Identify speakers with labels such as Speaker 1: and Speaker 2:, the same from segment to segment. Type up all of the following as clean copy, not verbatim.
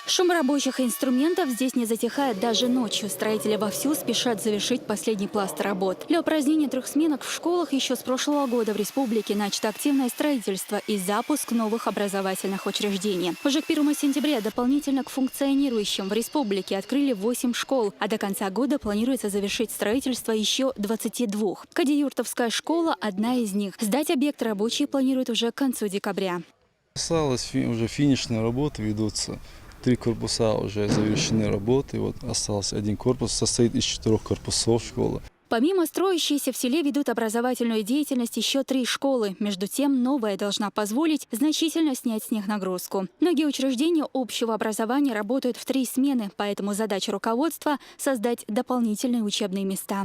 Speaker 1: Шум рабочих инструментов здесь не затихает даже ночью. Строители вовсю спешат завершить последний пласт работ. Для упразднения трехсменок в школах еще с прошлого года в республике начато активное строительство и запуск новых образовательных учреждений. Уже к 1 сентября дополнительно к функционирующим в республике открыли 8 школ, а до конца года планируется завершить строительство еще 22. Кадиюртовская школа – одна из них. Сдать объект рабочие планируют уже к концу декабря.
Speaker 2: Осталось уже финишные работы ведутся. 3 корпуса уже завершены работы. Вот остался один корпус, состоит из 4 корпусов школы.
Speaker 1: Помимо строящейся в селе ведут образовательную деятельность еще 3 школы. Между тем, новая должна позволить значительно снять с них нагрузку. Многие учреждения общего образования работают в 3 смены, поэтому задача руководства – создать дополнительные учебные места.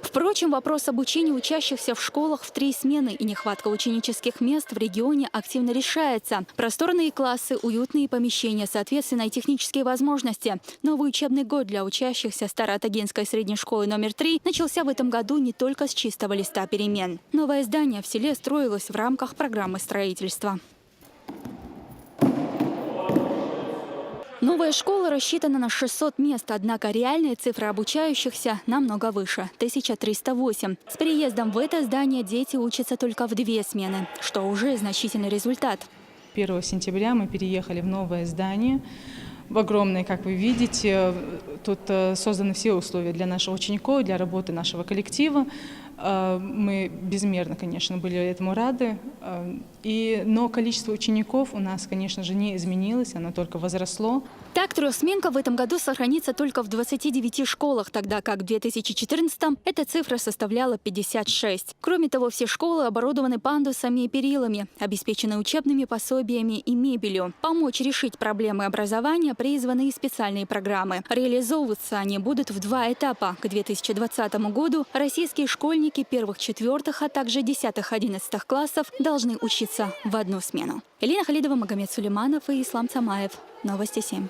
Speaker 1: Впрочем, вопрос обучения учащихся в школах в 3 смены и нехватка ученических мест в регионе активно решается. Просторные классы, уютные помещения, соответственно, и технические возможности. Новый учебный год для учащихся Староатагенской средней школы номер 3 начался в этом году не только с чистого листа перемен. Новое здание в селе строилось в рамках программы строительства. Новая школа рассчитана на 600 мест, однако реальная цифра обучающихся намного выше – 1308. С переездом в это здание дети учатся только в 2 смены, что уже значительный результат.
Speaker 3: 1 сентября мы переехали в новое здание. В огромное, как вы видите, тут созданы все условия для наших учеников, для работы нашего коллектива. Мы безмерно, конечно, были этому рады. Но количество учеников у нас, конечно же, не изменилось, оно только возросло.
Speaker 1: Так, трехсменка в этом году сохранится только в 29 школах, тогда как в 2014-м эта цифра составляла 56. Кроме того, все школы оборудованы пандусами и перилами, обеспечены учебными пособиями и мебелью. Помочь решить проблемы образования призваны и специальные программы. Реализовываться они будут в 2 этапа. К 2020 году российские школьники 1-4, а также 10-11 классов должны учиться в 1 смену. Елена Халидова, Магомед Сулейманов и Ислам Цамаев. Новости 7.